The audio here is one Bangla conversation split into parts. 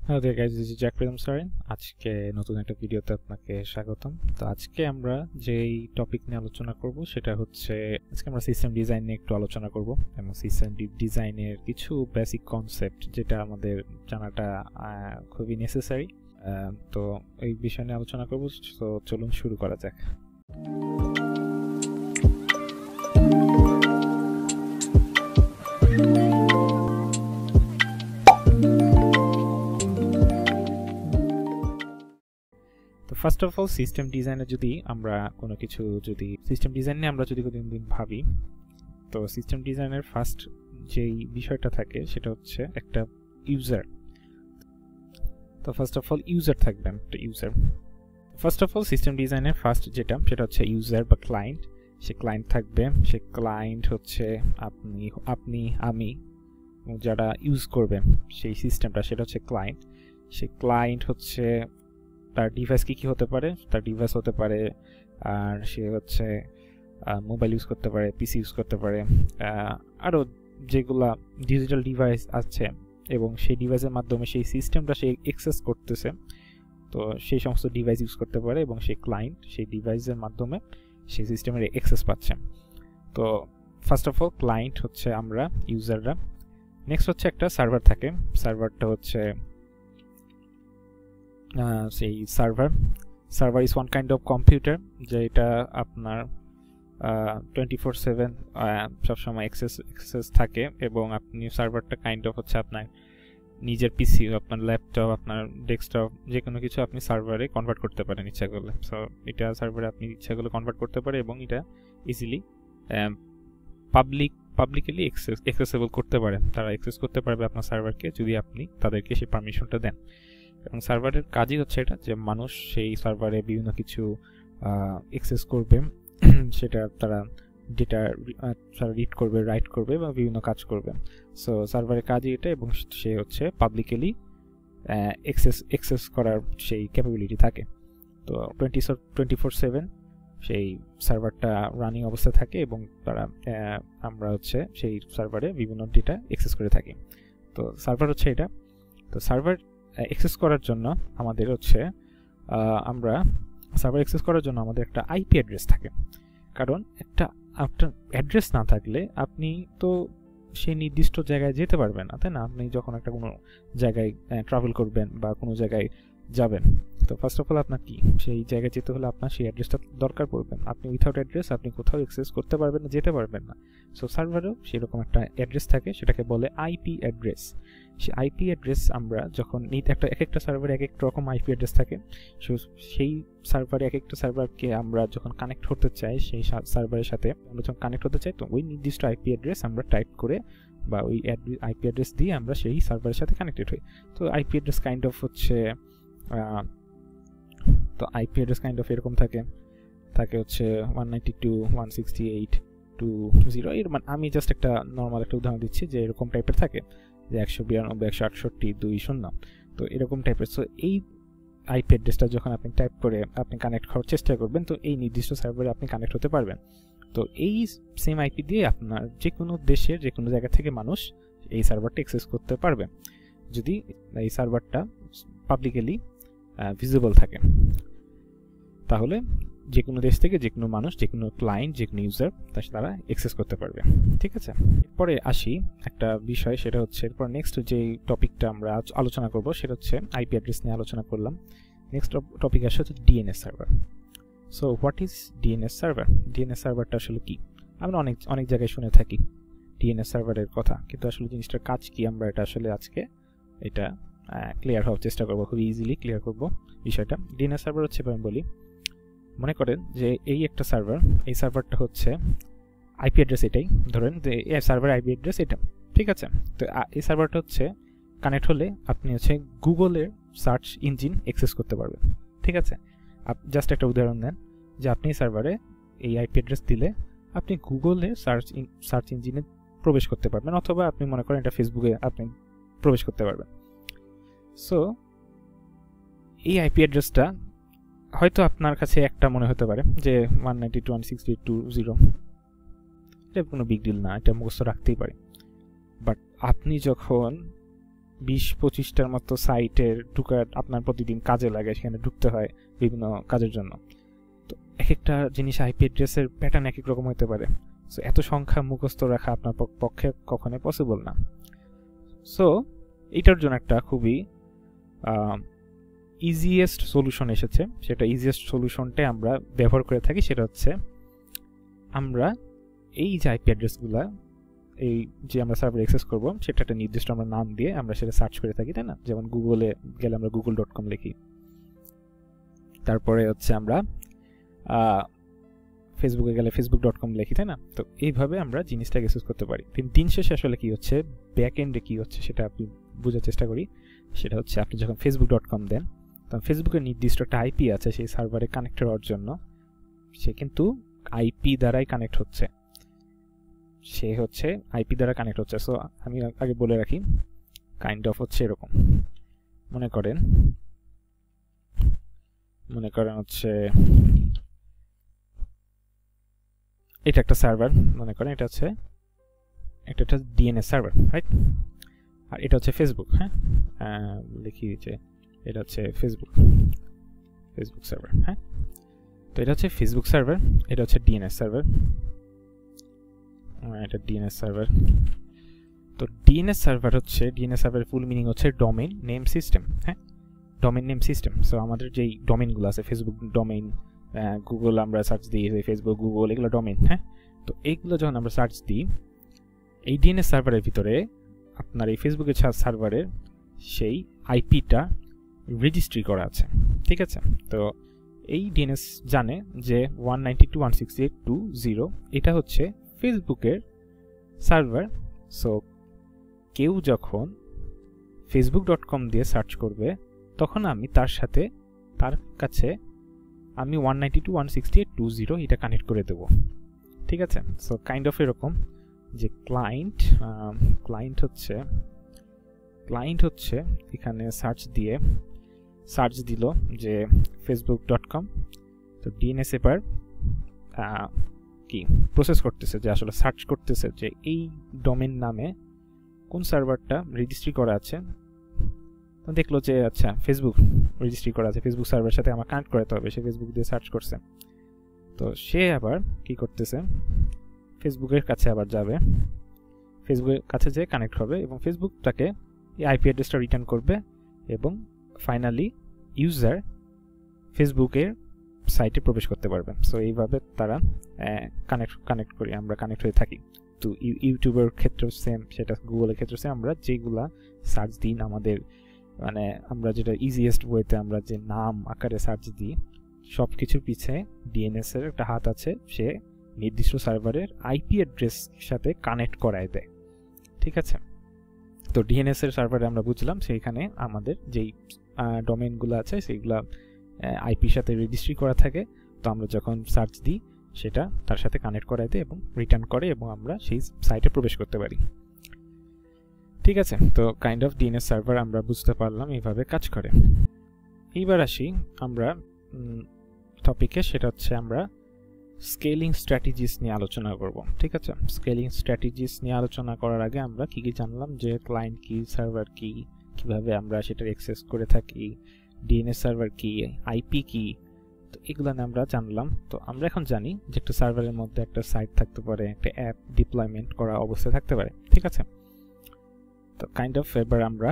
Hello there guys, this is জ্যাক প্রিজম সারেন। আজকে নতুন একটা ভিডিওতে আপনাকে স্বাগতম। তো আজকে আমরা যেই টপিক নিয়ে আলোচনা করব সেটা হচ্ছে আজকে আমরা সিস্টেম ডিজাইন নিয়ে একটু আলোচনা করব এবং সিস্টেম ডিজাইনের কিছু বেসিক কনসেপ্ট যেটা আমাদের জানাটা খুবই নেসেসারি। তো এই বিষয় নিয়ে আলোচনা করব। তো চলুন শুরু করা যাক। ফার্স্ট অফ অল সিস্টেম ডিজাইনে যদি আমরা কোনো কিছু সিস্টেম ডিজাইন নিয়ে আমরা যদি কোনোদিন ভাবি, তো সিস্টেম ডিজাইনের ফার্স্ট যেই বিষয়টা থাকে সেটা হচ্ছে একটা ইউজার। তো ফার্স্ট অফ অল ইউজার থাকবে, একটা user. First of all system ডিজাইনের ফার্স্ট সেটা হচ্ছে ইউজার বা ক্লায়েন্ট। সে ক্লায়েন্ট থাকবে। সে ক্লায়েন্ট হচ্ছে আপনি আমি যারা ইউজ করবে সেই সিস্টেমটা, সেটা হচ্ছে ক্লায়েন্ট। সে ক্লায়েন্ট হচ্ছে তার ডিভাইস কি হতে পারে, তার ডিভাইস হতে পারে আর সে হচ্ছে মোবাইল ইউজ করতে পারে, পিসি ইউজ করতে পারে, আরও যেগুলা ডিজিটাল ডিভাইস আছে এবং সেই ডিভাইসের মাধ্যমে সেই সিস্টেমটা সে অ্যাক্সেস করতেছে। তো সেই সমস্ত ডিভাইস ইউজ করতে পারে এবং সেই ক্লায়েন্ট সেই ডিভাইসের মাধ্যমে সেই সিস্টেমের অ্যাক্সেস পাচ্ছে। তো ফার্স্ট অফ অল ক্লায়েন্ট হচ্ছে আমরা ইউজাররা। নেক্সট হচ্ছে একটা সার্ভার থাকে। সার্ভারটা হচ্ছে সেই server is one kind of computer, যেটা আপনার 24/7 সবসময় অ্যাক্সেস থাকে এবং আপনি সার্ভারটা কাইন্ড অফ হচ্ছে আপনার নিজের পিসি, আপনার ল্যাপটপ, আপনার ডেস্কটপ, যে কোনো কিছু আপনি সার্ভারে কনভার্ট করতে পারেন ইচ্ছা করলে। এটা সার্ভারে আপনি ইচ্ছা করলে কনভার্ট করতে পারে এবং এটা ইজিলি পাবলিকলি অ্যাক্সেসেবল করতে পারেন। তারা অ্যাক্সেস করতে পারবে আপনার সার্ভারকে যদি আপনি তাদেরকে সেই পারমিশনটা দেন। এবং সার্ভারের কাজই হচ্ছে এটা যে মানুষ সেই সার্ভারে বিভিন্ন কিছু অ্যাক্সেস করবে, সেটা তারা ডেটা রিড করবে, রাইট করবে বা বিভিন্ন কাজ করবে। সো সার্ভারের কাজই এটা এবং সে হচ্ছে পাবলিকলি অ্যাক্সেস করার সেই ক্যাপাবিলিটি থাকে। তো 24/7 সেই সার্ভারটা রানিং অবস্থায় থাকে এবং তারা আমরা হচ্ছে সেই সার্ভারে বিভিন্ন ডেটা অ্যাক্সেস করে থাকি। তো সার্ভার হচ্ছে এটা। তো সার্ভার অ্যাক্সেস করার জন্য আমাদের হচ্ছে আমরা সার্ভার অ্যাক্সেস করার জন্য আমাদের একটা আইপি অ্যাড্রেস থাকে। কারণ একটা আপনার অ্যাড্রেস না থাকলে আপনি তো সেই নির্দিষ্ট জায়গায় যেতে পারবেন না, তাই না? আপনি যখন একটা কোনো জায়গায় ট্রাভেল করবেন বা কোনো জায়গায় যাবেন, তো ফার্স্ট অফ অল আপনার কি সেই জায়গায় যেতে হলে আপনার সেই অ্যাড্রেসটা দরকার পড়বে। আপনি উইথাউট অ্যাড্রেস আপনি কোথাও অ্যাক্সেস করতে পারবেন না, যেতে পারবেন না। সো সার্ভারেও সেরকম একটা অ্যাড্রেস থাকে, সেটাকে বলে আইপি অ্যাড্রেস। সেই আইপি অ্যাড্রেস আমরা যখন এক একটা সার্ভারে এক একটা রকম আইপি অ্যাড্রেস থাকে। সেই সার্ভারে এক একটা সার্ভারকে আমরা যখন কানেক্ট হতে চাই, সেই সার্ভারের সাথে আমরা যখন কানেক্ট হতে চাই, তো ওই নির্দিষ্ট আইপি অ্যাড্রেস আমরা টাইপ করে বা ওই আইপি অ্যাড্রেস দিয়ে আমরা সেই সার্ভারের সাথে কানেক্টেড হই। তো আইপি অ্যাড্রেস কাইন্ড অফ হচ্ছে তো আইপি অ্যাড্রেস কাইন্ড অফ এরকম থাকে হচ্ছে 192.168.2.0। এর মানে আমি জাস্ট একটা নর্মাল একটা উদাহরণ দিচ্ছি যে এরকম টাইপের থাকে যে 192.168.2.0। তো এরকম টাইপের। সো এই আইপি অ্যাড্রেসটা যখন আপনি টাইপ করে আপনি কানেক্ট হওয়ার চেষ্টা করবেন, তো এই নির্দিষ্ট সার্ভারে আপনি কানেক্ট হতে পারবেন। তো এই সেম আইপি দিয়ে আপনার যে কোনো দেশের যে কোনো জায়গা থেকে মানুষ এই সার্ভারটা অ্যাক্সেস করতে পারবে যদি এই সার্ভারটা পাবলিকলি ভিজিবল থাকে। তাহলে যে কোনো দেশ থেকে যে কোনো মানুষ, যে কোনো ক্লায়েন্ট, যে কোনো ইউজার তারা অ্যাক্সেস করতে পারবে। ঠিক আছে, এরপরে আসি একটা বিষয়, সেটা হচ্ছে এরপর নেক্সট যে টপিকটা আমরা আলোচনা করব সেটা হচ্ছে আইপি অ্যাড্রেস নিয়ে আলোচনা করলাম। নেক্সট টপিক আসে হচ্ছে DNS server. So what is DNS server? DNS সার্ভারটা আসলে কি? আমরা অনেক জায়গায় শুনে থাকি ডিএনএস সার্ভারের কথা, কিন্তু আসলে জিনিসটার কাজ কি আমরা এটা আসলে আজকে এটা ক্লিয়ার হওয়ার চেষ্টা করবো, খুব ইজিলি ক্লিয়ার করব বিষয়টা। ডিএনএস সার্ভার হচ্ছে আমি বলি, মনে করেন যে এই একটা সার্ভার, এই সার্ভারটা হচ্ছে আইপি অ্যাড্রেস এটাই, ধরেন যে এই সার্ভার আইপি অ্যাড্রেস এটা, ঠিক আছে? তো এই সার্ভারটা হচ্ছে কানেক্ট হলে আপনি হচ্ছে গুগলের সার্চ ইঞ্জিন অ্যাক্সেস করতে পারবেন। ঠিক আছে, জাস্ট একটা উদাহরণ দেন যে আপনি সার্ভারে এই আইপি অ্যাড্রেস দিলে আপনি গুগলের সার্চ ইঞ্জিনে প্রবেশ করতে পারবেন, অথবা আপনি মনে করেন এটা ফেসবুকে আপনি প্রবেশ করতে পারবেন। সো এই আইপি অ্যাড্রেসটা হয়তো আপনার কাছে একটা মনে হতে পারে যে 192.168.2.0, এটা কোনো বিগ ডিল না, এটা মুখস্থ রাখতেই পারে। বাট আপনি যখন 20-25টার মতো সাইটের ঢুকার আপনার প্রতিদিন কাজে লাগে, সেখানে ঢুকতে হয় বিভিন্ন কাজের জন্য। তো এক একটা জিনিস আইপি অ্যাড্রেসের প্যাটার্ন এক এক রকম হতে পারে। সো এত সংখ্যা মুখস্থ রাখা আপনার পক্ষে কখনোই পসিবল না। সো এটার জন্য একটা খুবই ইজিয়েস্ট সলিউশন এসেছে। সেটা ইজিয়েস্ট সলিউশনটাই আমরা ব্যবহার করে থাকি। সেটা হচ্ছে আমরা এই যে আইপি অ্যাড্রেসগুলো এই যে আমরা সার্ভার অ্যাক্সেস করব সেটা একটা নির্দিষ্ট আমরা নাম দিয়ে আমরা সেটা সার্চ করে থাকি, তাই না? যেমন গুগলে গেলে আমরা google.com লিখি, তারপরে হচ্ছে আমরা ফেসবুকে গেলে facebook.com লিখি, তাই না? তো এইভাবে আমরা জিনিসটা অ্যাক্সেস করতে পারি। কিন্তু দিন শেষে আসলে কি হচ্ছে, ব্যাক এন্ডে কি হচ্ছে সেটা আপনি বোঝার চেষ্টা করি। সেটা হচ্ছে আপনি যখন facebook.com দেন তখন ফেসবুকের নির্দিষ্ট একটা আইপি আছে সেই সার্ভারে কানেক্ট হওয়ার জন্য। সে কিন্তু আইপি দ্বারাই কানেক্ট হচ্ছে, সে হচ্ছে আইপি দ্বারা কানেক্ট হচ্ছে। সো আমি আগে বলে রাখি, কাইন্ড অফ হচ্ছে এরকম। মনে করেন হচ্ছে এটা একটা সার্ভার, মনে করেন এটা হচ্ছে একটা ডিএনএস সার্ভার, রাইট? আর এটা হচ্ছে ফেসবুক। হ্যাঁ, লিখি যে এটা হচ্ছে ফেসবুক সার্ভার। হ্যাঁ, তো এটা হচ্ছে ফেসবুক সার্ভার, এটা হচ্ছে ডিএনএস সার্ভার, এটা ডিএনএস সার্ভার। তো ডিএনএস সার্ভার হচ্ছে, ডিএনএস সার্ভারের ফুল মিনিং হচ্ছে ডোমেইন নেম সিস্টেম। হ্যাঁ, ডোমেইন নেম সিস্টেম। সো আমাদের যেই ডোমেইনগুলো আছে, ফেসবুক ডোমেইন, গুগল আমরা সার্চ দিই ফেসবুক গুগল, এগুলো ডোমেইন। হ্যাঁ, তো এইগুলো যখন আমরা সার্চ দিই এই ডিএনএস সার্ভারের ভিতরে আপনার এই ফেসবুকের সার্ভারের সেই আইপিটা রেজিস্ট্রি করা আছে, ঠিক আছে? তো এই ডিএনএস জানে যে 192.168.2.0 এটা হচ্ছে ফেসবুকের সার্ভার। সো কেউ যখন facebook.com দিয়ে সার্চ করবে তখন আমি তার কাছে আমি 192.168.2.0 এটা কানেক্ট করে দেব, ঠিক আছে? সো কাইন্ড অফ এরকম যে ক্লায়েন্ট হচ্ছে এখানে সার্চ দিল যে facebook.com। তো ডিএনএস এবার কি প্রসেস করতেছে, যে আসলে সার্চ করতেছে যে এই ডোমেইন নামে কোন সার্ভারটা রেজিস্ট্রি করা আছে। তো দেখলো যে আচ্ছা ফেসবুক রেজিস্ট্রি করা আছে, ফেসবুক সার্ভারের সাথে আমার কানেক্ট করাতে হবে। সে ফেসবুক দিয়ে সার্চ করছে। তো সে আবার কি করতেছে, ফেসবুকের কাছে আবার যাবে, ফেসবুকের কাছে যেয়ে কানেক্ট হবে এবং ফেসবুক তাকে এই আইপি অ্যাড্রেসটা রিটার্ন করবে এবং ফাইনালি ইউজার ফেসবুকের সাইটে প্রবেশ করতে পারবে। সো এইভাবে তারা আমরা কানেক্ট হয়ে থাকি। তো ইউটিউবের ক্ষেত্রেও সেম, সেটা গুগলের ক্ষেত্রেও সেম। আমরা যেগুলা সার্চ দিই আমাদের মানে আমরা যেটা ইজিয়েস্ট ওয়েতে আমরা যে নাম আকারে সার্চ দিই সব কিছুর পিছে ডিএনএস এর একটা হাত আছে, সে নির্দিষ্ট সার্ভারের আইপি অ্যাড্রেস সাথে কানেক্ট করায় দেয়, ঠিক আছে? তো ডিএনএস এর সার্ভারে আমরা বুঝলাম সেইখানে আমাদের যেই ডোমেইনগুলো আছে সেইগুলা আইপির সাথে রেজিস্ট্রি করা থাকে। তো আমরা যখন সার্চ দিই সেটা তার সাথে কানেক্ট করায় দেয় এবং রিটার্ন করে এবং আমরা সেই সাইটে প্রবেশ করতে পারি, ঠিক আছে? তো কাইন্ড অফ ডিএনএস সার্ভার আমরা বুঝতে পারলাম এইভাবে কাজ করে। এইবার আসি আমরা টপিকে, সেটা হচ্ছে আমরা স্কেলিং স্ট্র্যাটেজিস নিয়ে আলোচনা করব, ঠিক আছে? স্কেলিং স্ট্র্যাটেজিস নিয়ে আলোচনা করার আগে আমরা কি জানলাম, যে ক্লায়েন্ট কি, সার্ভার কি, কিভাবে আমরা সেটা অ্যাক্সেস করে থাকি, ডিএনএস সার্ভার কি, আইপি কি, তো এগুলো আমরা জানলাম। তো আমরা এখন জানি যে একটা সার্ভারের মধ্যে একটা সাইট থাকতে পারে, একটা অ্যাপ ডিপ্লয়মেন্ট করা অবস্থায় থাকতে পারে, ঠিক আছে? তো কাইন্ড অফ এবার আমরা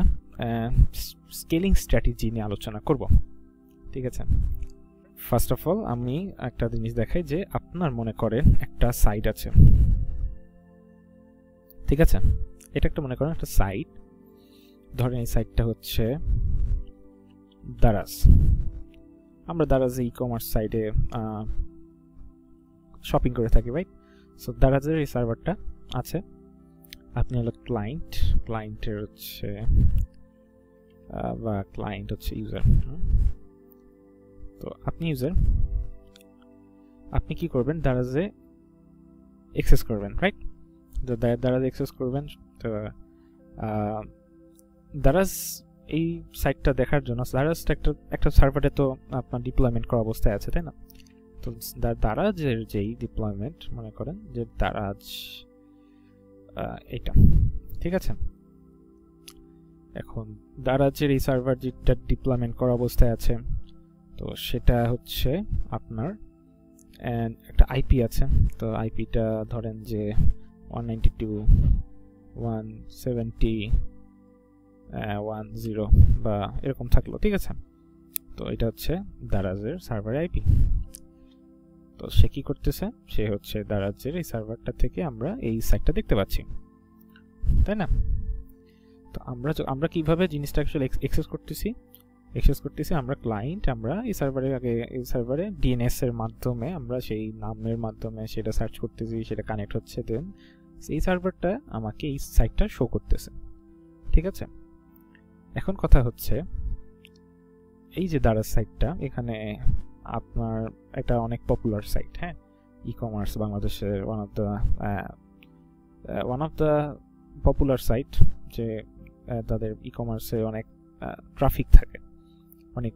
স্কেলিং স্ট্র্যাটেজি নিয়ে আলোচনা করব, ঠিক আছে? ফার্স্ট অফ অল আমি একটা জিনিস দেখাই, যে আপনার মনে করেন একটা সাইট আছে, ঠিক আছে? এটা একটা মনে করেন একটা সাইট, ধরেন এই সাইটটা হচ্ছে দারাজ। আমরা দারাজে ই কমার্স সাইটে শপিং করে থাকি, রাইট? সো দারাজের এই সার্ভারটা আছে, আপনি হলো ক্লায়েন্টের হচ্ছে বা ক্লায়েন্ট হচ্ছে ইউজার। তো আপনি ইউজার, আপনি কি করবেন, দারাজে অ্যাক্সেস করবেন, রাইট? তো দারাজে অ্যাক্সেস করবেন। তো দারাজ এই সাইটটা দেখার জন্য, দারাজটা একটা সার্ভারে তো আপনার ডিপ্লয়মেন্ট করা অবস্থায় আছে, তাই না? তো দারাজের যেই ডিপ্লয়মেন্ট, মনে করেন যে দারাজ এটা, ঠিক আছে? এখন দারাজের এই সার্ভার যেটা ডিপ্লয়মেন্ট করা অবস্থায় আছে, তো সেটা হচ্ছে আপনার একটা আইপি আছে। তো আইপিটা ধরেন যে 192.170.10 বা এরকম থাকলো, ঠিক আছে। তো এটা হচ্ছে দারাজের সার্ভার আইপি। তো সে কি করতেছে, সে হচ্ছে দারাজের এই সার্ভারটা থেকে আমরা এই সাইটটা দেখতে পাচ্ছি, তাই না? তো আমরা কিভাবে জিনিসটা অ্যাকচুয়ালি অ্যাক্সেস করতেছি আমরা ক্লায়েন্ট, আমরা এই সার্ভারে ডিএনএস এর মাধ্যমে আমরা সেই নামের মাধ্যমে সেটা সার্চ করতেছি, সেটা কানেক্ট হচ্ছে, দেন এই সার্ভারটা আমাকে এই সাইটটা শো করতেছে, ঠিক আছে। এখন কথা হচ্ছে এই যে দারাজ সাইটটা, এখানে আপনার এটা অনেক পপুলার সাইট, হ্যাঁ, ই কমার্স বাংলাদেশের one of the popular site, যে তাদের ই কমার্সে অনেক ট্রাফিক থাকে, অনেক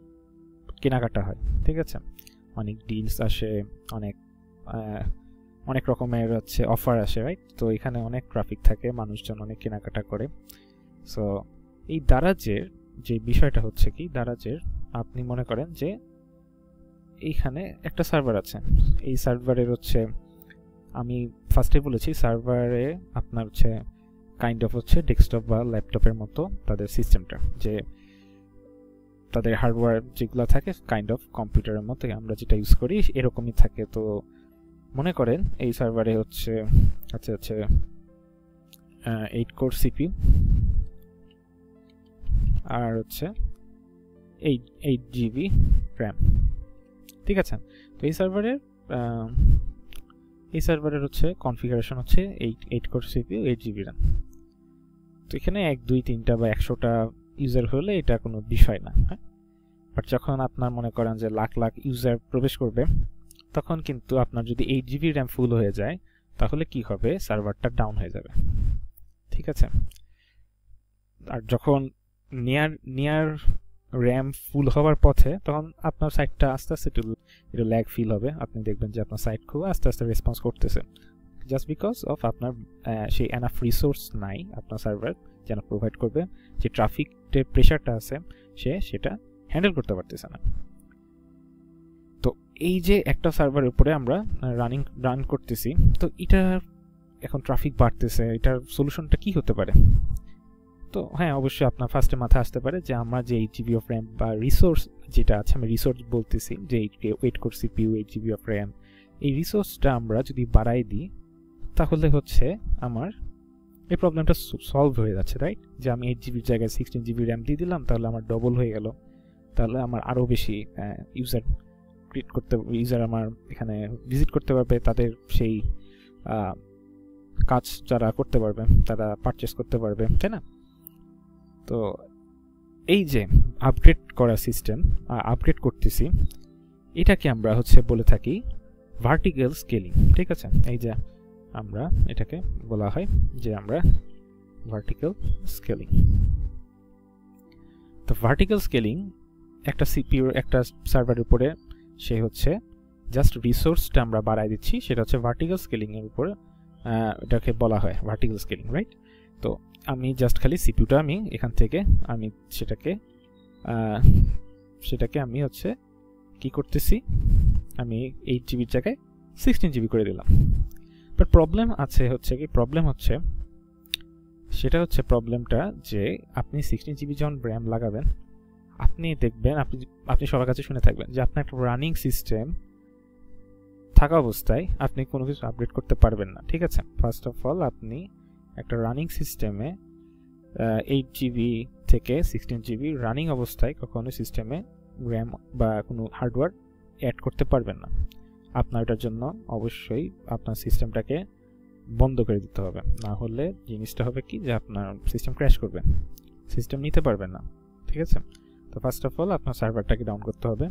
কেনাকাটা হয়, ঠিক আছে, অনেক ডিলস আসে, অনেক রকমের হচ্ছে অফার আসে, রাইট। তো এখানে অনেক ট্রাফিক থাকে, মানুষজন অনেক কেনাকাটা করে। সো এই দারাজের যে বিষয়টা হচ্ছে কি, দারাজের আপনি মনে করেন যে এইখানে একটা সার্ভার আছে, এই সার্ভারের হচ্ছে আমি ফার্স্টে বলেছি সার্ভারে আপনার হচ্ছে কাইন্ড অফ হচ্ছে ডেস্কটপ বা ল্যাপটপের মতো তাদের সিস্টেমটা, যে তাদের হার্ডওয়্যার যেগুলো থাকে কাইন্ড অফ কম্পিউটারের মতো আমরা যেটা ইউজ করি এরকমই থাকে। তো মনে করেন এই সার্ভারে হচ্ছে 8 কোর সিপিইউ আর হচ্ছে 8 জিবি র্যাম, ঠিক আছে। তো এই সার্ভারের হচ্ছে কনফিগারেশন হচ্ছে 8 কোর সিপিইউ 8 জিবি র্যাম। তো এখানে 1 2 3টা বা 100টা ইউজার হলে এটা কোনো বিষয় না, হ্যাঁ। বাট যখন আপনার মনে করেন যে লাখ লাখ ইউজার প্রবেশ করবে, তখন কিন্তু আপনার যদি 8 জিবি র্যাম ফুল হয়ে যায়, তাহলে কি হবে, সার্ভারটা ডাউন হয়ে যাবে, ঠিক আছে। আর যখন নিয়ার র্যাম ফুল হওয়ার পথে, তখন আপনার সাইটটা আস্তে আস্তে একটু ল্যাগ ফিল হবে, আপনি দেখবেন যে আপনার সাইট খুব আস্তে আস্তে রেসপন্স করতেছে, জাস্ট বিকজ অফ আপনার সেই এনাফ রিসোর্স নাই আপনার সার্ভার যেন প্রোভাইড করবে, যে ট্রাফিকের প্রেশারটা আছে সেটা হ্যান্ডেল করতে পারতেছে না। তো এই যে একটা সার্ভারের উপরে আমরা রান করতেছি, তো এটা এখন ট্রাফিক বাড়তেছে, এটার সলিউশনটা কি হতে পারে? তো হ্যাঁ, অবশ্যই আপনার ফার্স্টে মাথায় আসতে পারে যে আমরা যে 8 জিবি অফ র্যাম বা রিসোর্স যেটা আছে, আমি রিসোর্স বলতেছি যে 8 core CPU 8 GB of RAM, এই রিসোর্সটা আমরা যদি বাড়াই দিই, তাহলে হচ্ছে আমার এই প্রবলেমটা সলভ হয়ে যাচ্ছে, রাইট। যে আমি 8 জিবির জায়গায় 16 জিবি র্যাম দিয়ে দিলাম, তাহলে আমার ডবল হয়ে গেল, তাহলে আমার আরও বেশি ইউজার আমার এখানে ভিজিট করতে পারবে, তাদের সেই কাজ যারা করতে পারবে তারা পারচেস করতে পারবে, তাই না? তো এই যে আপগ্রেড করা সিস্টেম, আপগ্রেড করতেছি, এটাকে আমরা হচ্ছে বলে থাকি ভার্টিক্যাল স্কেলিং, ঠিক আছে। এই যে আমরা এটাকে বলা হয় যে আমরা ভার্টিক্যাল স্কেলিং। তো ভার্টিক্যাল স্কেলিং একটা সিপিইউর একটা সার্ভারের উপরে সে হচ্ছে জাস্ট রিসোর্সটা আমরা বাড়াই দিচ্ছি, সেটা হচ্ছে ভার্টিক্যাল স্কেলিং এর উপরে এটাকে বলা হয় ভার্টিক্যাল স্কেলিং, রাইট। তো আমি জাস্ট খালি সিপিইউটা আমি এখান থেকে আমি সেটাকে আমি হচ্ছে কি করতেছি, আমি 8 জিবির জায়গায় 16 জিবি করে দিলাম। বাট প্রবলেম হচ্ছে সেটা হচ্ছে প্রবলেমটা যে আপনি 16 জিবি যখন র্যাম লাগাবেন, আপনি দেখবেন, আপনি সবার কাছে শুনে থাকবেন যে আপনার একটা রানিং সিস্টেম থাকা অবস্থায় আপনি কোনো কিছু আপডেট করতে পারবেন না, ঠিক আছে। ফার্স্ট অফ অল আপনি একটা রানিং সিস্টেমে 8 জিবি থেকে 16 জিবি রানিং অবস্থায় কখনো সিস্টেমে র্যাম বা কোনো হার্ডওয়্যার অ্যাড করতে পারবেন না। আপনার এটার জন্য অবশ্যই আপনার সিস্টেমটাকে বন্ধ করে দিতে হবে, না হলে জিনিসটা হবে কি যে আপনার সিস্টেম ক্র্যাশ করবে, সিস্টেম নিতে পারবেন না, ঠিক আছে। তো ফার্স্ট অফ অল আপনার সার্ভারটাকে ডাউন করতে হবে,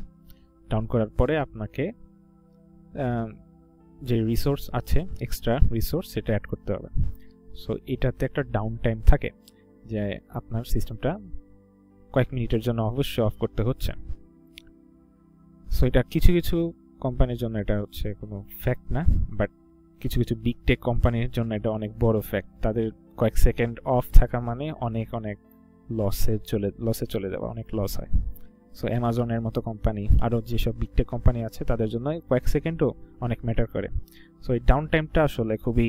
ডাউন করার পরে আপনাকে যে রিসোর্স আছে এক্সট্রা রিসোর্স সেটা অ্যাড করতে হবে। সো এটাতে একটা ডাউন টাইম থাকে যে আপনার সিস্টেমটা কয়েক মিনিটের জন্য অবশ্যই অফ করতে হচ্ছে। সো এটা কিছু কিছু কোম্পানির জন্য এটা হচ্ছে কোনো ফ্যাক্ট না, বাট কিছু কিছু বিগ টেক কোম্পানির জন্য এটা অনেক বড় ফ্যাক্ট। তাদের কয়েক সেকেন্ড অফ থাকা মানে অনেক অনেক লসে চলে যাওয়া, অনেক লস হয়। সো অ্যামাজনের মতো কোম্পানি, আরও যেসব বিগ টেক কোম্পানি আছে তাদের জন্য কয়েক সেকেন্ডও অনেক ম্যাটার করে। সো এই ডাউন টাইমটা আসলে খুবই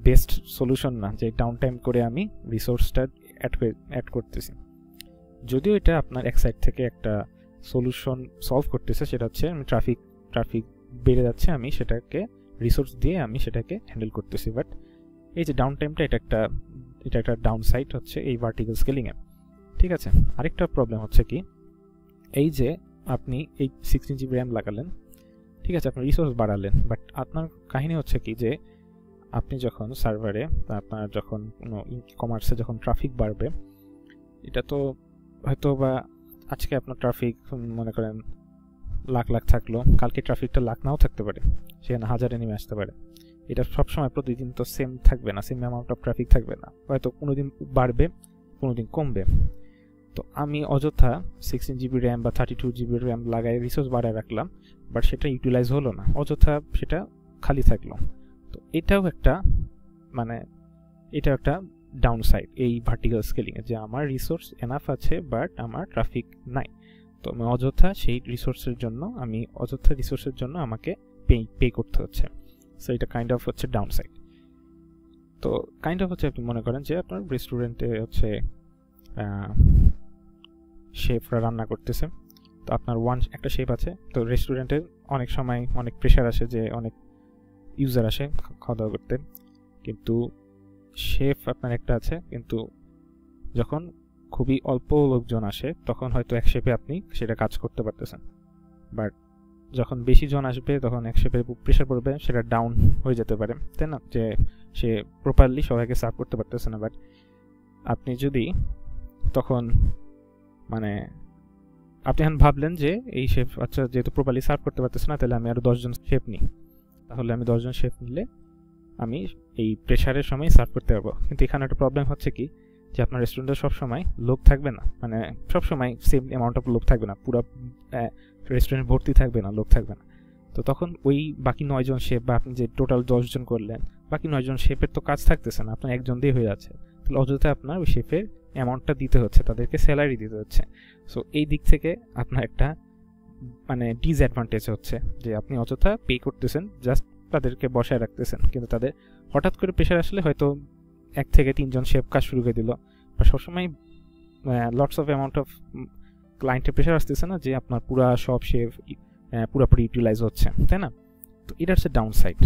বেস্ট সলিউশন না, যে ডাউন টাইম করে আমি রিসোর্সটা অ্যাড করতেছি। যদিও এটা আপনার এক সাইড থেকে একটা সলিউশন সলভ করতেছে, সেটা হচ্ছে আমি ট্রাফিক বেড়ে যাচ্ছে, আমি সেটাকে রিসোর্স দিয়ে আমি সেটাকে হ্যান্ডেল করতেছি। বাট এই যে ডাউন টাইমটা, এটা একটা ডাউন সাইড হচ্ছে এই ভার্টিক্যাল স্কেলিংয়ে। ঠিক আছে, আরেকটা প্রবলেম হচ্ছে কি, এই যে আপনি এই 16 GB র্যাম লাগালেন, ঠিক আছে, আপনি রিসোর্স বাড়ালেন, বাট আপনার কাহিনী হচ্ছে কি যে আপনি যখন সার্ভারে বা আপনার যখন কোনো কমার্সে যখন ট্রাফিক বাড়বে, এটা তো হয়তো বা আজকে আপনার ট্রাফিক মনে করেন লাখ থাকলো, কালকে ট্রাফিকটা লাখ নাও থাকতে পারে, সেখানে হাজারে নেমে আসতে পারে। এটা সবসময় প্রতিদিন তো সেম থাকবে না, সেম অ্যামাউন্ট অফ ট্রাফিক থাকবে না, হয়তো কোনোদিন বাড়বে কোনোদিন কমবে। তো আমি অযথা 16 GB র্যাম বা 32 GB র্যাম লাগাই রিসোর্স বাড়ায় রাখলাম, বাট সেটা ইউটিলাইজ হলো না, অযথা সেটা খালি থাকলো। তো এটাও একটা ডাউন সাইড এই ভার্টিক্যাল স্কেলিংয়ে, যে আমার রিসোর্স এনাফ আছে বাট আমার ট্রাফিক নাই। তো আমি অযথা রিসোর্সের জন্য আমাকে পে করতে হচ্ছে। সো এটা কাইন্ড অফ হচ্ছে ডাউন সাইড। তো কাইন্ড অফ হচ্ছে আপনি মনে করেন যে আপনার রেস্টুরেন্টে হচ্ছে শেফরা রান্না করতেছে, তো আপনার একটা শেফ আছে, তো রেস্টুরেন্টে অনেক সময় অনেক প্রেশার আসে, যে অনেক ইউজার আসে খাওয়া দাওয়া করতে, কিন্তু শেফ আপনার একটা আছে, কিন্তু যখন খুবই অল্প লোকজন আসে তখন হয়তো এক শেফে আপনি সেটা কাজ করতে পারতেছেন, বাট যখন বেশি জন আসবে তখন এক শেফের প্রেশার পড়বে, সেটা ডাউন হয়ে যেতে পারে, তাই না, যে সে প্রপারলি সবাইকে সার্ভ করতে পারতেছে না। বাট আপনি যদি তখন আপনি এখন ভাবলেন যে এই শেফ আচ্ছা যেহেতু প্রপারলি সার্ভ করতে পারতেছে না, তাহলে আমি আরো 10 জন শেফ নিই, তাহলে আমি 10 জন শেফ নিলে আমি এই প্রেশারের সময় সার্ভ করতে পারবো। কিন্তু এখানে একটা প্রবলেম হচ্ছে কি, যে আপনার রেস্টুরেন্টে সবসময় লোক থাকবে না, সবসময় সেম অ্যামাউন্ট অফ লোক থাকবে না, পুরো রেস্টুরেন্ট ভর্তি থাকবে না, লোক থাকবে না। তো তখন ওই বাকি 9 জন শেফ বা আপনি যে টোটাল 10 জন করলেন, বাকি 9 জন শেফের তো কাজ থাকতেছে না, আপনার একজন দিয়ে হয়ে যাচ্ছে, তাহলে অযথা আপনার ওই শেফের অ্যামাউন্টটা দিতে হচ্ছে, তাদেরকে স্যালারি দিতে হচ্ছে। সো এই দিক থেকে আপনার একটা ডিসঅ্যাডভান্টেজ হচ্ছে, যে আপনি অযথা পে করতেছেন, জাস্ট তাদেরকে বসায় রাখতেছেন, কিন্তু তাদের হঠাৎ করে প্রেশার আসলে হয়তো 1 থেকে 3 জন শেফ কাজ শুরু করে দিল, বা সবসময় লটস অফ অ্যামাউন্ট অফ ক্লায়েন্টের প্রেশার আসতেছে না, যে আপনার পুরা সব শেফ পুরোপুরি ইউটিলাইজ হচ্ছে, তাই না। তো এটা হচ্ছে ডাউন সাইড।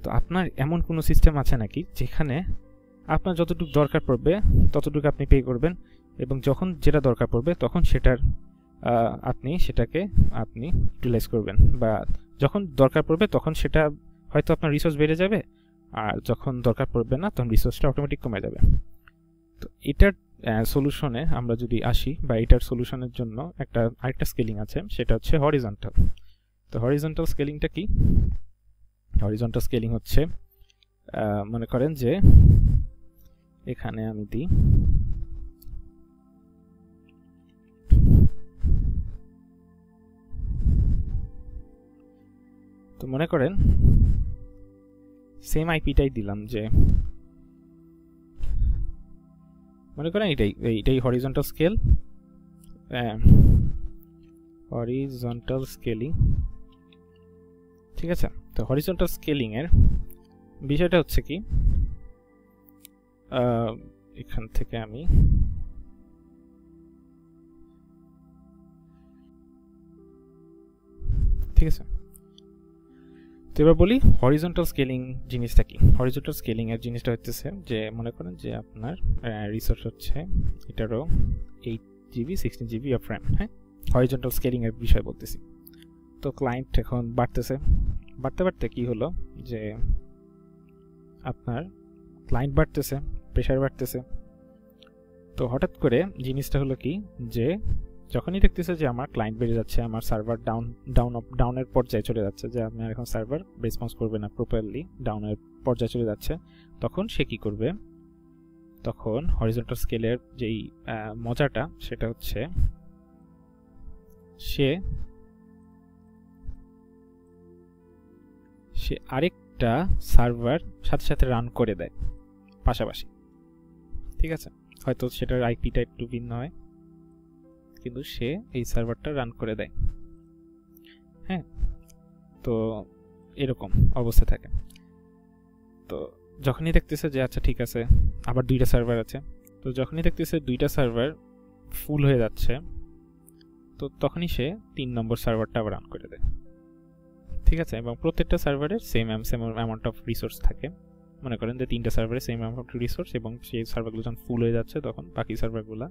তো আপনার এমন কোনো সিস্টেম আছে নাকি যেখানে আপনার যতটুকু দরকার পড়বে ততটুকু আপনি পে করবেন, এবং যখন যেটা দরকার পড়বে তখন সেটাকে আপনি ইউটিলাইজ করবেন, বা যখন দরকার পড়বে তখন সেটা হয়তো আপনার রিসোর্স বেড়ে যাবে, আর যখন দরকার পড়বে না তখন রিসোর্সটা অটোমেটিক কমে যাবে। তো এটার সলিউশনে আমরা যদি আসি, বা এটার সলিউশনের জন্য আরেকটা স্কেলিং আছে, সেটা হচ্ছে হরিজন্টাল। তো হরিজন্টাল স্কেলিংটা কি? হরিজন্টাল স্কেলিং হচ্ছে মনে করেন যে এখানে আমি দিই তো মনে করেন সেম আইপিটাই দিলাম, যে মনে করেন এইটাই হরিজন্টাল স্কেল, হরিজন্টাল স্কেলিং, ঠিক আছে। তো হরিজন্টাল স্কেলিং এর বিষয়টা হচ্ছে কি, এখান থেকে আমি ঠিক আছে, তো এবার বলি হরিজন্টাল স্কেলিং জিনিসটা কি। হরিজন্টাল স্কেলিং এর জিনিসটা হচ্ছে যে মনে করেন যে আপনার রিসোর্স হচ্ছে এটারও 8 GB 16 GB অফ র্যাম, হ্যাঁ, হরিজন্টাল স্কেলিং এর বিষয় বলতেছি। তো ক্লায়েন্ট এখন বাড়তে কি হলো, যে আপনার ক্লায়েন্ট বাড়তেছে, প্রেশার বাড়তেছে। তো হঠাৎ করে জিনিসটা হলো কি, যে যখনই দেখতেছে যে আমার ক্লায়েন্ট বেড়ে যাচ্ছে, আমার সার্ভার ডাউনের পর্যায়ে চলে যাচ্ছে, যে আপনার এখন সার্ভার রেসপন্স করবে না প্রপারলি, ডাউনের পর্যায়ে চলে যাচ্ছে, তখন সে কি করবে, তখন হরিজন্টাল স্কেলের যেই মজাটা সেটা হচ্ছে সে আরেকটা সার্ভার সাথে সাথে রান করে দেয় পাশাপাশি, ঠিক আছে, হয়তো সেটার আইপিটা একটু ভিন্ন হয়, কিন্তু সে এই সার্ভারটা রান করে দেয়। হ্যাঁ, তো এরকম অবস্থা থাকে। তো যখনই দেখতেছে যে আচ্ছা ঠিক আছে আবার 2টা সার্ভার আছে, তো যখনই দেখতেছে 2টা সার্ভার ফুল হয়ে যাচ্ছে, তো তখনই সে 3 নম্বর সার্ভারটা আবার রান করে দেয়। ঠিক আছে, এবং প্রত্যেকটা সার্ভারের সেম অ্যামাউন্ট অফ রিসোর্স থাকে। মনে করেন যে 3টা সার্ভারে সেম অ্যামাউন্ট অফ রিসোর্স, এবং সেই সার্ভারগুলো যখন ফুল হয়ে যাচ্ছে তখন বাকি সার্ভারগুলো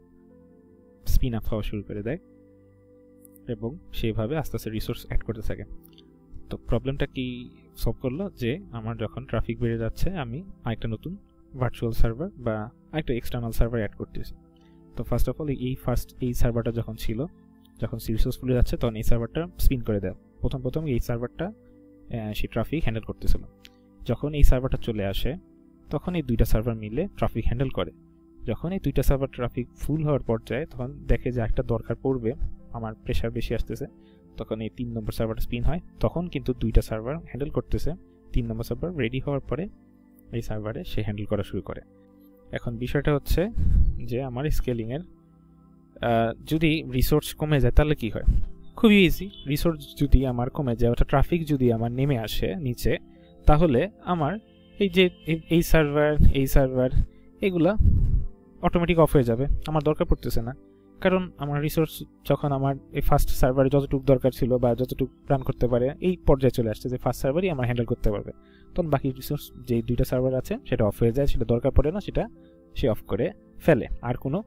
স্পিন আপ হওয়া শুরু করে দেয়, এবং সেইভাবে আস্তে আস্তে রিসোর্স অ্যাড করতে থাকে। তো প্রবলেমটা কি সলভ করলো, যে আমার যখন ট্রাফিক বেড়ে যাচ্ছে আমি আরেকটা নতুন ভার্চুয়াল সার্ভার বা আরেকটা এক্সটার্নাল সার্ভার অ্যাড করতেছি। তো ফার্স্ট অফ অল এই সার্ভারটা যখন ছিল, যখন রিসোর্স ফুলে যাচ্ছে তখন এই সার্ভারটা স্পিন করে দেয়। প্রথম এই সার্ভারটা সেই ট্রাফিক হ্যান্ডেল করতেছিল। যখন এই সার্ভারটা চলে আসে তখন এই 2টা সার্ভার মিলে ট্রাফিক হ্যান্ডেল করে। যখন এই 2টা সার্ভার ট্রাফিক ফুল হওয়ার পর্যায়ে তখন দেখে যে একটা দরকার পড়বে, আমার প্রেশার বেশি আসতেছে, তখন এই 3 নম্বর সার্ভারটা স্পিন হয়। তখন কিন্তু 2টা সার্ভার হ্যান্ডেল করতেছে, 3 নম্বর সার্ভার রেডি হওয়ার পরে এই সার্ভারে সে হ্যান্ডেল করা শুরু করে। এখন বিষয়টা হচ্ছে যে আমার স্কেলিংয়ের যদি রিসোর্স কমে যায় তাহলে কি হয়? খুবই ইজি। রিসোর্স যদি আমার কমে যায়, অর্থাৎ ট্রাফিক যদি আমার নেমে আসে নিচে, তাহলে আমার এই যে এই সার্ভার এগুলা অটোমেটিক অফ হয়ে যাবে, আমার দরকার পড়তেছে না। কারণ আমার রিসোর্স যখন আমার এই ফার্স্ট সার্ভারে যতটুকু দরকার ছিল বা যতটুকু রান করতে পারে এই পর্যায়ে চলে আসছে যে ফার্স্ট সার্ভারই আমার হ্যান্ডেল করতে পারবে, তখন বাকি রিসোর্স যে 2টা সার্ভার আছে সেটা অফ হয়ে যায়, সেটা দরকার পড়ে না, সেটা সে অফ করে ফেলে, আর কোনো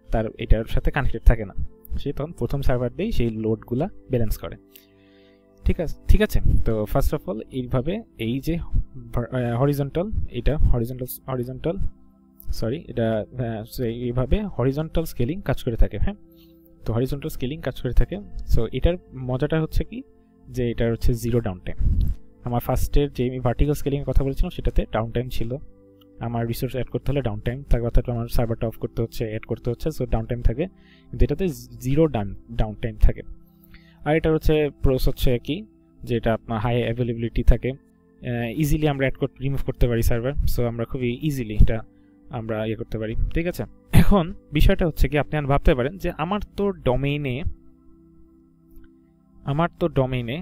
তার এটার সাথে কানেক্টেড থাকে না। সে তখন প্রথম সার্ভার দিয়েই সেই লোডগুলা ব্যালেন্স করে। ঠিক আছে। তো ফার্স্ট অফ অল এইভাবে এই যে এইভাবে হরিজন্টাল স্কেলিং কাজ করে থাকে। হ্যাঁ, তো হরিজন্টাল স্কেলিং কাজ করে থাকে। সো এটার মজাটা হচ্ছে কি, যে এটার হচ্ছে জিরো ডাউন টাইম। আমার ফার্স্টের যে আমি ভার্টিক্যাল স্কেলিংয়ের কথা বলেছিলাম সেটাতে ডাউন টাইম ছিল, আমার রিসোর্স অ্যাড করতে হলে ডাউন টাইম থাকে, অর্থাৎ আমার সার্ভারটা অফ করতে হচ্ছে, অ্যাড করতে হচ্ছে, সো ডাউন টাইম থাকে। কিন্তু এটাতে জিরো ডাউন টাইম থাকে। আর এটা হচ্ছে প্রোস হচ্ছে কি, যে এটা আপনার হাই অ্যাভেলেবিলিটি থাকে, ইজিলি আমরা রিমুভ করতে পারি সার্ভার, সো আমরা খুবই ইজিলি এটা আমরা ইয়ে করতে পারি। ঠিক আছে, এখন বিষয়টা হচ্ছে কি, আপনি ভাবতে পারেন যে আমার তো ডোমেইনে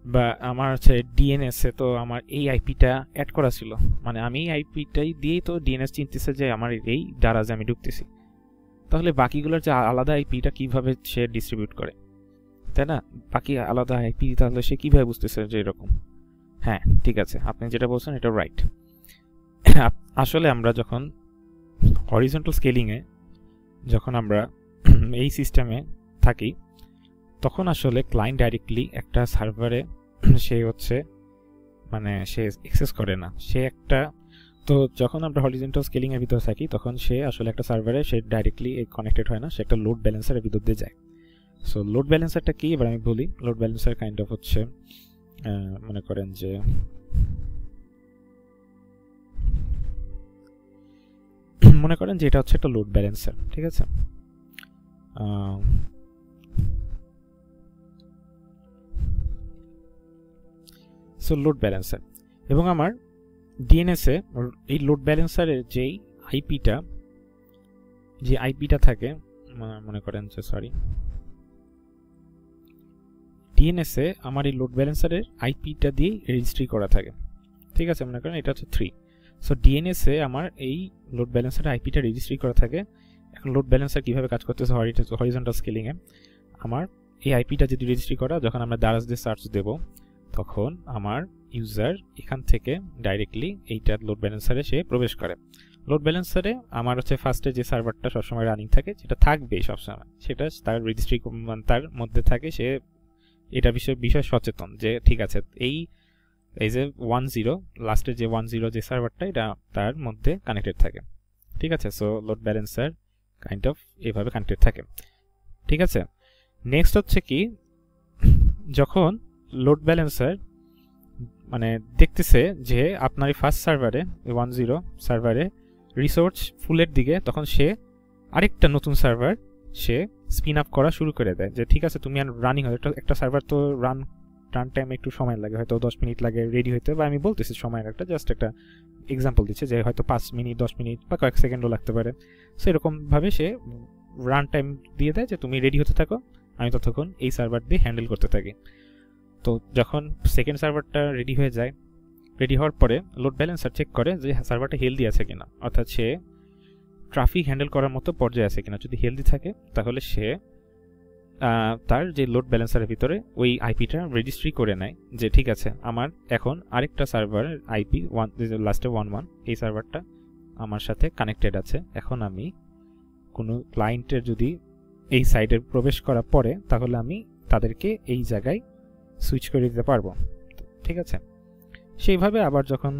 বা আমার হচ্ছে ডিএনএসে তো আমার এই আইপিটা অ্যাড করা ছিল, মানে আমি এই আইপিটাই দিয়েই তো ডিএনএস চিনতেছে যে আমার এই দারাজে আমি ঢুকতেছি। তাহলে বাকিগুলোর যে আলাদা আইপিটা কিভাবে সে ডিস্ট্রিবিউট করে, তাই না? বাকি আলাদা আইপি তাহলে সে কিভাবে বুঝতেছে যে এরকম? হ্যাঁ, ঠিক আছে, আপনি যেটা বলছেন এটা রাইট। আসলে আমরা যখন হরিজন্টাল স্কেলিংয়ে যখন আমরা এই সিস্টেমে থাকি, তখন আসলে ক্লায়েন্ট ডাইরেক্টলি একটা সার্ভারে সে হচ্ছে মানে সে অ্যাক্সেস করে না, সে একটা, তো যখন আমরা হরিজন্টাল স্কেলিংয়ের ভিতরে থাকি তখন সে আসলে একটা সার্ভারে সে ডাইরেক্টলি কানেক্টেড হয় না, সে একটা লোড ব্যালেন্সারের ভিতর দিয়ে যায়। সো লোড ব্যালেন্সারটা কি এবার আমি বলি। লোড ব্যালেন্সার কাইন্ড অফ হচ্ছে মনে করেন যে এটা হচ্ছে একটা লোড ব্যালেন্সার। ঠিক আছে, সো লোড ব্যালেন্সার, এবং আমার ডিএনএসে এই লোড ব্যালেন্সারের যে আইপিটা থাকে, মনে করেন যে ডিএনএসে আমার এই লোড ব্যালেন্সারের আইপিটা দিয়ে রেজিস্ট্রি করা থাকে। ঠিক আছে, মনে করেন এটা হচ্ছে 3। সো ডিএনএসে আমার এই লোড ব্যালেন্সারের আইপিটা রেজিস্ট্রি করা থাকে। এখন লোড ব্যালেন্সার কিভাবে কাজ করতেছে হরিজন্টাল স্কেলিংয়ে, আমার এই আইপিটা যদি রেজিস্ট্রি করা, যখন আমরা দারাজ দিয়ে সার্চ দেব তখন আমার ইউজার এখান থেকে ডাইরেক্টলি এইটা লোড ব্যালেন্সারে সে প্রবেশ করে। লোড ব্যালেন্সারে আমার হচ্ছে ফার্স্টে যে সার্ভারটা সবসময় রানিং থাকে, যেটা থাকবে সবসময়, সেটা তার রেজিস্ট্রি তার মধ্যে থাকে, সে এটা বিষয় সচেতন যে ঠিক আছে এই যে 10 লাস্টের যে 10 যে সার্ভারটা, এটা তার মধ্যে কানেক্টেড থাকে। ঠিক আছে, so load balancer kind of এভাবে কানেক্টেড থাকে। ঠিক আছে, নেক্সট হচ্ছে কি, যখন লোড ব্যালেন্সার মানে দেখতেছে যে আপনার এই ফার্স্ট সার্ভারে 10 সার্ভারে রিসোর্স ফুলের দিকে, তখন সে আরেকটা নতুন সার্ভার সে স্পিন আপ করা শুরু করে দেয়, যে ঠিক আছে তুমি আর রানিং হয় একটা সার্ভার তো রান রান টাইম একটু সময় লাগে, হয়তো 10 মিনিট লাগে রেডি হতে, বা আমি বলতেছি সময়ের একটা জাস্ট একটা এক্সাম্পল দিচ্ছে যে হয়তো 5 মিনিট 10 মিনিট বা কয়েক সেকেন্ডও লাগতে পারে। সো এরকমভাবে সে রান টাইম দিয়ে দেয় যে তুমি রেডি হতে থাকো, আমি ততক্ষণ এই সার্ভার দিয়ে হ্যান্ডেল করতে থাকি। তো যখন সেকেন্ড সার্ভারটা রেডি হয়ে যায়, রেডি হওয়ার পরে লোড ব্যালেন্সার চেক করে যে সার্ভারটা হেলদি আছে কিনা, অর্থাৎ সে ট্রাফিক হ্যান্ডেল করার মতো পর্যায়ে আছে কিনা। যদি হেলদি থাকে তাহলে সে তার যে লোড ব্যালেন্সারের ভিতরে ওই আইপিটা রেজিস্ট্রি করে নেয় যে ঠিক আছে আমার এখন আরেকটা সার্ভারের আইপি লাস্টে 11 এই সার্ভারটা আমার সাথে কানেক্টেড আছে, এখন আমি কোনো ক্লায়েন্টের যদি এই সাইডে প্রবেশ করার পরে তাহলে আমি তাদেরকে এই জায়গায় সুইচ করে দিতে পারবো। ঠিক আছে, সেইভাবে আবার যখন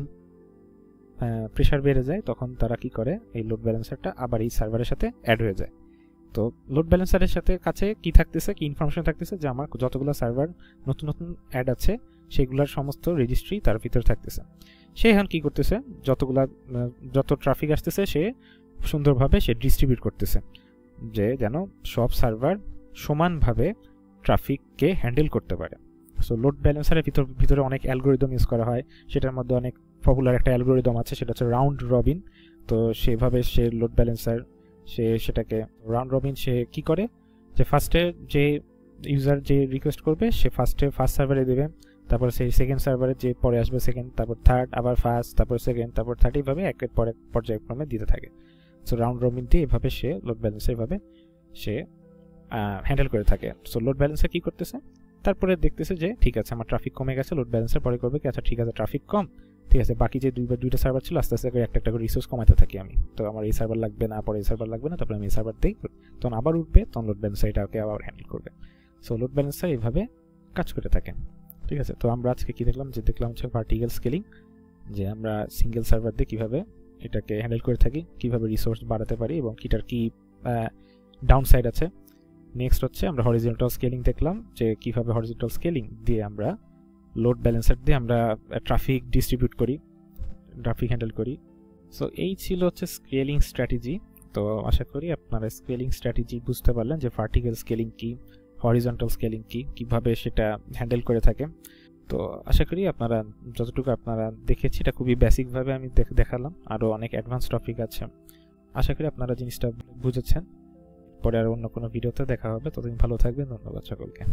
প্রেশার বেড়ে যায় তখন তারা কি করে, এই লোড ব্যালেন্সারটা আবার এই সার্ভারের সাথে অ্যাড হয়ে যায়। তো লোড ব্যালেন্সারের সাথে কাছে কি থাকতেছে, কি ইনফরমেশন থাকতেছে, যে আমার যতগুলো সার্ভার নতুন নতুন অ্যাড আছে সেগুলোর সমস্ত রেজিস্ট্রি তার ভিতরে থাকতেছে। সে এখন কি করতেছে, যত ট্রাফিক আসতেছে সে সুন্দরভাবে সে ডিস্ট্রিবিউট করতেছে, যে যেন সব সার্ভার সমানভাবে ট্রাফিককে হ্যান্ডেল করতে পারে। সো লোড ব্যালেন্সারের ভিতরে অনেক অ্যালগোরিদম ইউজ করা হয়, সেটার মধ্যে অনেক পপুলার একটা অ্যালগোরিদম আছে, সেটা হচ্ছে রাউন্ড রবিন। তো সেভাবে সে লোড ব্যালেন্সার সেটাকে রাউন্ড রবিন সে কি করে, যে ফার্স্টে যে ইউজার যে রিকোয়েস্ট করবে সে ফার্স্ট সার্ভারে দেবে, তারপর সেই সেকেন্ড সার্ভারে যে পরে আসবে সেকেন্ড, তারপর থার্ড, আবার ফার্স্ট, তারপর সেকেন্ড, তারপর থার্ড, এইভাবে একের পর এক পর্যায়ক্রমে দিতে থাকে। সো রাউন্ড রবিন দিয়ে এভাবে সে লোড ব্যালেন্সার এভাবে সে হ্যান্ডেল করে থাকে। সো লোড ব্যালেন্সার কি করতেছে, তারপরে দেখতেছে যে ঠিক আছে আমার ট্রাফিক কমে গেছে, লোড ব্যালেন্সার পরে করবে কি, আচ্ছা ঠিক আছে ট্রাফিক কম, ঠিক আছে বাকি যে দুইটা সার্ভার ছিল আস্তে আস্তে করে একটা একটা করে রিসোর্স কমাতে থাকি আমি, তো আমার এই সার্ভার লাগবে না, পরে এই সার্ভার লাগবে না, তারপরে আমি এই সার্ভার দিই, তখন আবার উঠবে, তখন লোড ব্যালেন্সার এটাকে আবার হ্যান্ডেল করবে। সো লোড ব্যালেন্সার এইভাবে কাজ করে থাকে। ঠিক আছে, তো আমরা আজকে কি দেখলাম, যে দেখলাম হচ্ছে ভার্টিক্যাল স্কেলিং, যে আমরা সিঙ্গেল সার্ভার দিয়ে কীভাবে এটাকে হ্যান্ডেল করে থাকি, কীভাবে রিসোর্স বাড়াতে পারি এবং কিটার কি ডাউন সাইড আছে। নেক্সট হচ্ছে আমরা হরিজন্টাল স্কেলিং দেখলাম, যে কীভাবে হরিজন্টাল স্কেলিং দিয়ে আমরা লোড ব্যালেন্সার দিয়ে আমরা ট্রাফিক ডিস্ট্রিবিউট করি, ট্রাফিক হ্যান্ডেল করি। সো এই ছিল হচ্ছে স্কেলিং স্ট্র্যাটেজি। তো আশা করি আপনারা স্কেলিং স্ট্র্যাটেজি বুঝতে পারলেন, যে ভার্টিক্যাল স্কেলিং কি, হরিজন্টাল স্কেলিং কি, কীভাবে সেটা হ্যান্ডেল করে থাকে। তো আশা করি আপনারা যতটুকু আপনারা দেখেছি এটা খুবই বেসিকভাবে আমি দেখালাম, আরও অনেক অ্যাডভান্স টপিক আছে। আশা করি আপনারা জিনিসটা বুঝেছেন। পরে আর অন্য কোনো ভিডিওতে দেখা হবে, ততদিন ভালো থাকবেন। ধন্যবাদ সকলকে।